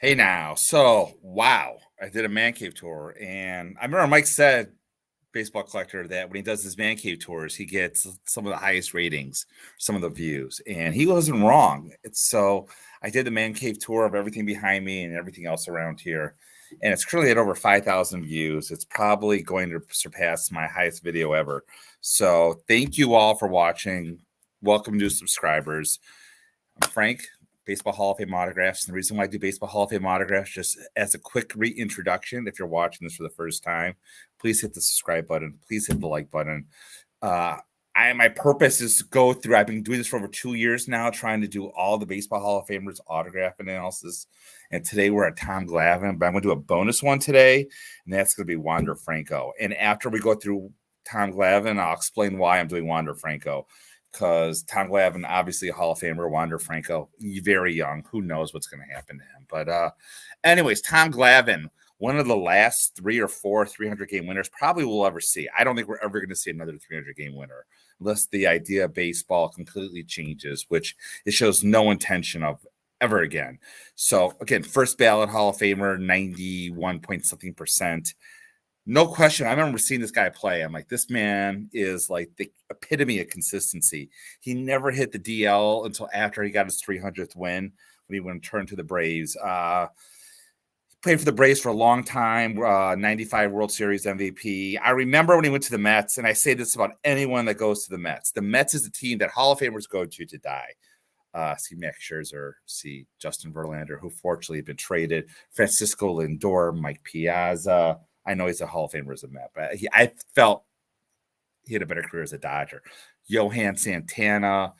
Hey now, so wow, I did a man cave tour, and I remember Mike said, baseball collector, that when he does his man cave tours, he gets some of the highest ratings, some of the views, and he wasn't wrong. So I did the man cave tour of everything behind me and everything else around here, and it's currently at over 5,000 views. It's probably going to surpass my highest video ever. So thank you all for watching. Welcome new subscribers. I'm Frank, Baseball Hall of Fame autographs. And the reason why I do Baseball Hall of Fame autographs, just as a quick reintroduction, if you're watching this for the first time, please hit the subscribe button. Please hit the like button. Uh, my purpose is to go through. I've been doing this for over 2 years now, trying to do all the Baseball Hall of Famers autograph analysis. And today we're at Tom Glavine, but I'm going to do a bonus one today, and that's going to be Wander Franco. And after we go through Tom Glavine, I'll explain why I'm doing Wander Franco. Because Tom Glavine, obviously a Hall of Famer, Wander Franco, very young. Who knows what's going to happen to him? But anyways, Tom Glavine, one of the last 3 or 4 300-game winners probably we'll ever see. I don't think we're ever going to see another 300-game winner unless the idea of baseball completely changes, which it shows no intention of ever again. So, again, first ballot Hall of Famer, 91 point something percent. No question. I remember seeing this guy play. I'm like, this man is like the epitome of consistency. He never hit the DL until after he got his 300th win when he went and turned to the Braves. Played for the Braves for a long time, 95 World Series MVP. I remember when he went to the Mets, and I say this about anyone that goes to the Mets. The Mets is a team that Hall of Famers go to die. See Max Scherzer, see Justin Verlander, who fortunately had been traded, Francisco Lindor, Mike Piazza. I know he's a Hall of Famer as a Met, but I felt he had a better career as a Dodger. Johan Santana.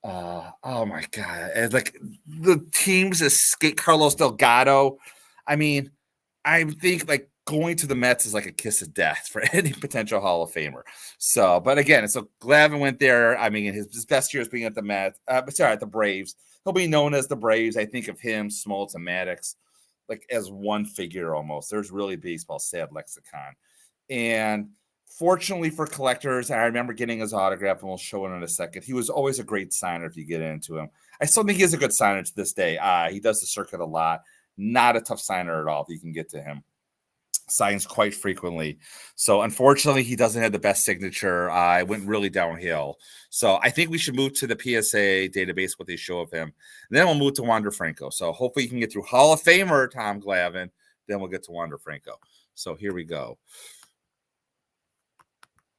Oh my God. And like the teams escape Carlos Delgado. I mean, I think like going to the Mets is like a kiss of death for any potential Hall of Famer. So, but again, so Glavine went there. I mean, his best years being at the Mets, at the Braves. He'll be known as the Braves. I think of him, Smoltz, and Maddox like as one figure almost. There's really baseball sad lexicon. And fortunately for collectors, I remember getting his autograph, and we'll show it in a second. He was always a great signer if you get into him. I still think he is a good signer to this day. He does the circuit a lot. Not a tough signer at all if you can get to him. Signs quite frequently. So unfortunately, he doesn't have the best signature. It went really downhill. So I think we should move to the PSA database, what they show of him. And then we'll move to Wander Franco. So hopefully you can get through Hall of Famer Tom Glavine. Then we'll get to Wander Franco. So here we go.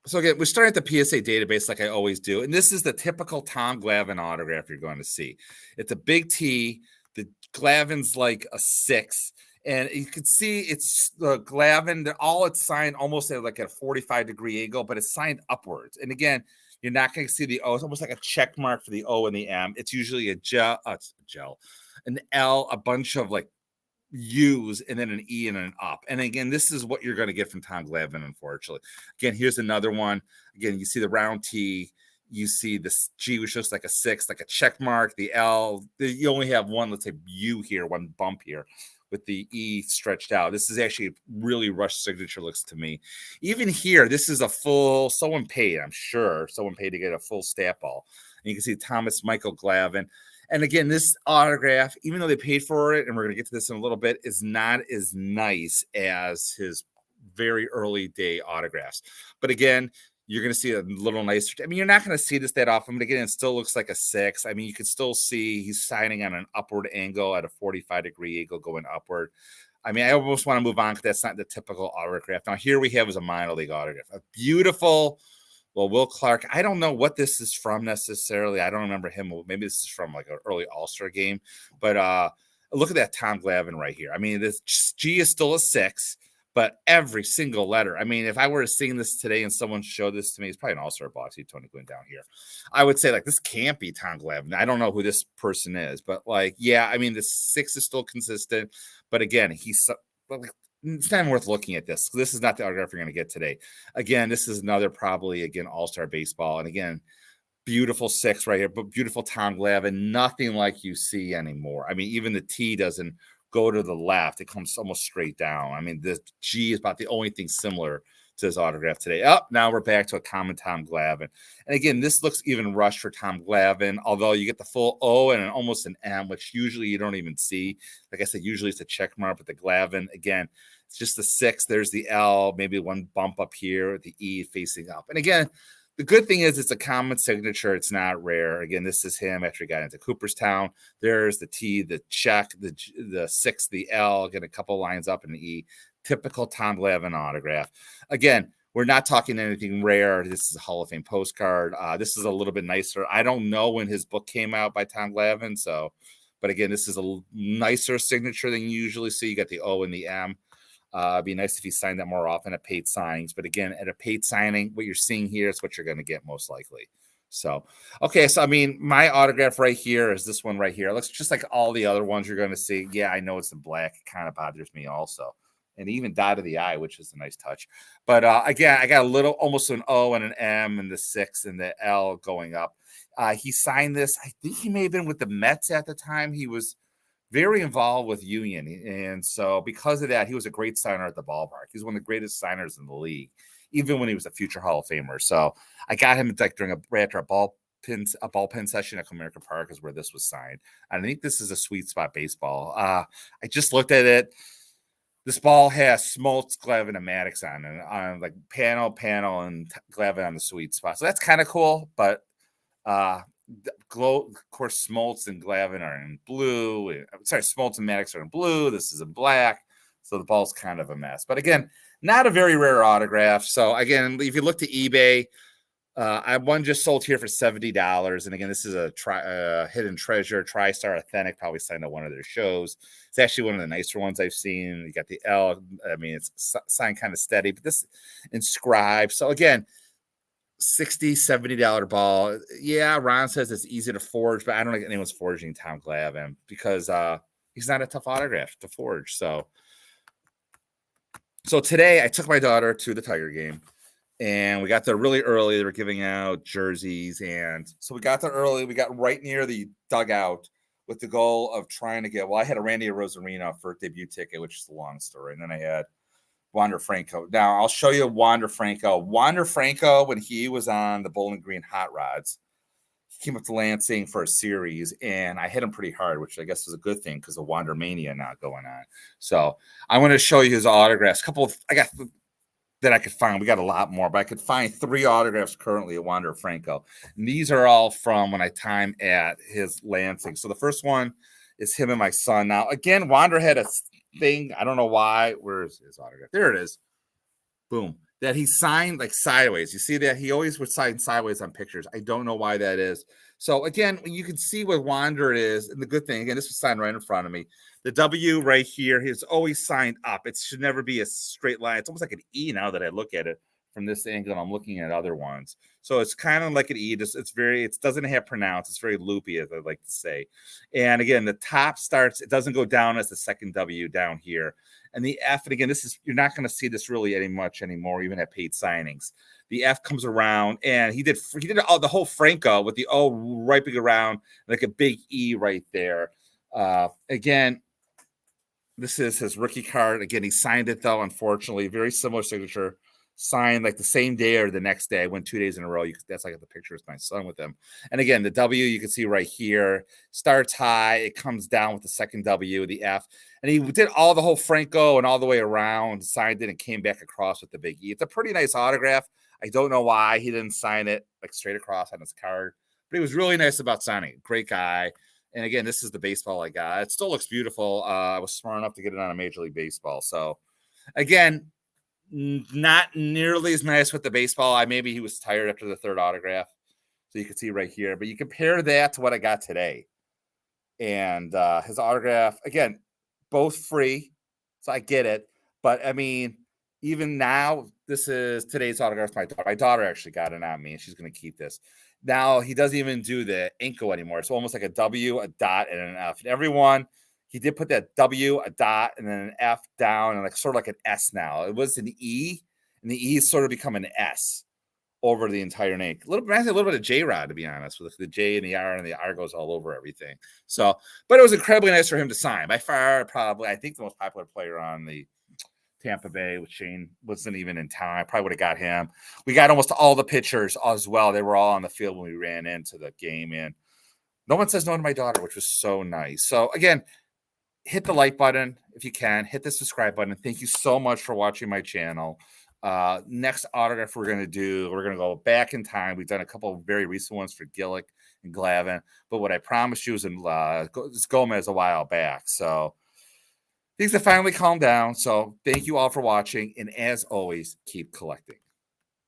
So again, we start at the PSA database like I always do. And this is the typical Tom Glavine autograph you're going to see. It's a big T. The Glavine's like a 6. And you can see it's the Glavine, all it's signed almost at like a 45-degree angle, but it's signed upwards. And again, you're not going to see the O. It's almost like a check mark for the O and the M. It's usually a gel, an L, a bunch of like U's, and then an E and an up. And again, this is what you're going to get from Tom Glavine, unfortunately. Again, here's another one. Again, you see the round T. You see this G, which looks like a 6, like a check mark. The L, you only have one, let's say U here, one bump here, with the E stretched out. This is actually really rushed signature looks to me. Even here, this is a full, someone paid, I'm sure, someone paid to get a full stat ball. And you can see Thomas Michael Glavine. And again, this autograph, even though they paid for it, and we're going to get to this in a little bit, is not as nice as his very early day autographs. But again, you're going to see a little nicer. I mean, you're not going to see this that often, but again, it still looks like a 6. I mean, you can still see he's signing on an upward angle at a 45-degree angle going upward. I mean, I almost want to move on because that's not the typical autograph. Now, here we have is a minor league autograph. A beautiful, well, Will Clark. I don't know what this is from necessarily. I don't remember him. Maybe this is from like an early All-Star game. But look at that Tom Glavine right here. I mean, this G is still a 6. But every single letter. I mean, if I were to sing this today and someone showed this to me, it's probably an all-star box. See Tony Gwynn down here. I would say, like, this can't be Tom Glavine. I don't know who this person is. But, like, yeah, I mean, the 6 is still consistent. But, again, it's not even worth looking at this. This is not the autograph you're going to get today. Again, this is another probably, again, all-star baseball. And, again, beautiful 6 right here. But beautiful Tom Glavine. Nothing like you see anymore. I mean, even the T doesn't go to the left. It comes almost straight down. I mean, the G is about the only thing similar to his autograph today. Oh, now we're back to a common Tom Glavine. And again, this looks even rushed for Tom Glavine, although you get the full O and almost an M, which usually you don't even see. Like I said, usually it's a check mark, but the Glavine, again, it's just the 6. There's the L, maybe one bump up here, the E facing up. And again, the good thing is it's a common signature. It's not rare. Again, this is him after he got into Cooperstown. There's the T, the check, the 6, the L, again, a couple lines up in the E. Typical Tom Glavine autograph. Again, we're not talking anything rare. This is a Hall of Fame postcard. This is a little bit nicer. I don't know when his book came out by Tom Glavine. But again, this is a nicer signature than you usually see. You got the O and the M. It'd be nice if he signed that more often at paid signings. But again, at a paid signing, what you're seeing here is what you're going to get most likely. So, okay. So, I mean, my autograph right here is this one right here. It looks just like all the other ones you're going to see. Yeah, I know it's in black. It kind of bothers me also. And even dotted the I, which is a nice touch. But again, I got a little, almost an O and an M and the 6 and the L going up. He signed this. I think he may have been with the Mets at the time. He was very involved with Union. And so because of that, he was a great signer at the ballpark. He's one of the greatest signers in the league, even when he was a future Hall of Famer. So I got him like during after a ballpen session at Comerica Park is where this was signed. And I think this is a sweet spot baseball. I just looked at it. This ball has Smoltz, Glavine, and Maddox on it, on like panel, and Glavine on the sweet spot. So that's kind of cool. But of course, Smoltz and Glavine are in blue. Sorry, Smoltz and Maddox are in blue. This is in black. So the ball's kind of a mess. But again, not a very rare autograph. So again, if you look to eBay, one just sold here for $70. And again, this is a hidden treasure, TriStar Authentic, probably signed at one of their shows. It's actually one of the nicer ones I've seen. You got the L. I mean, it's signed kind of steady, but this inscribed. So again, $60, $70 ball. Yeah, Ron says it's easy to forge, but I don't think anyone's forging Tom Glavine because he's not a tough autograph to forge. So today I took my daughter to the Tiger game. And we got there really early. They were giving out jerseys. And so we got there early. We got right near the dugout with the goal of trying to get, I had a Randy Rosarino for a debut ticket, which is a long story. And then I had Wander Franco. Now, I'll show you Wander Franco. Wander Franco, when he was on the Bowling Green Hot Rods, he came up to Lansing for a series, and I hit him pretty hard, which I guess is a good thing because of Wander Mania not going on. So I'm going to show you his autographs. I got that I could find. We got a lot more, but I could find 3 autographs currently at Wander Franco. And these are all from when I time at his Lansing. So the first one is him and my son. Now, again, Wander had a thing. I don't know why. Where's his autograph? There it is. Boom. That he signed like sideways. You see that? He always would sign sideways on pictures. I don't know why that is. So again, you can see what Wander is. And the good thing, again, this was signed right in front of me. The W right here, he's always signed up. It should never be a straight line. It's almost like an E now that I look at it from this angle. I'm looking at other ones. So it's kind of like an E. It doesn't have pronounce. It's very loopy, as I like to say. And again, the top starts, it doesn't go down as the second W down here. And the F, and again, you're not going to see this really much anymore, even at paid signings. The F comes around, and he did the whole Franco with the O right big around, like a big E right there. Again, this is his rookie card. Again, he signed it, though, unfortunately. Very similar signature. Signed like the same day or the next day. I went 2 days in a row. That's like the picture of my son with him. And again, the W you can see right here starts high. It comes down with the second W, the F. And he did all the whole Franco and all the way around, signed it, and came back across with the big E. It's a pretty nice autograph. I don't know why he didn't sign it like straight across on his card, but he was really nice about signing it. Great guy. And again, this is the baseball I got. It still looks beautiful. I was smart enough to get it on a Major League Baseball. So again, not nearly as nice with the baseball. Maybe he was tired after the third autograph. So you can see right here. But you compare that to what I got today. And his autograph, again, both free. So I get it. But I mean, even now, this is today's autograph. My daughter actually got it on me, and she's going to keep this. Now, he doesn't even do the Inco anymore. It's almost like a W, a dot, and an F. And everyone, he did put that W, a dot, and then an F down, and like sort of like an S now. It was an E, and the E sort of become an S over the entire name. A little bit of J-Rod, to be honest, with the J and the R goes all over everything. So, but it was incredibly nice for him to sign. By far, probably, I think the most popular player on the Tampa Bay with Shane wasn't even in town. I probably would have got him. We got almost all the pitchers as well. They were all on the field when we ran into the game, and no one says no to my daughter, which was so nice. So again, hit the like button if you can. Hit the subscribe button. Thank you so much for watching my channel. Next autograph we're going to go back in time. We've done a couple of very recent ones for Gillick and Glavine, but what I promised you was in Gomez a while back. So things have finally calmed down. So thank you all for watching. And as always, keep collecting.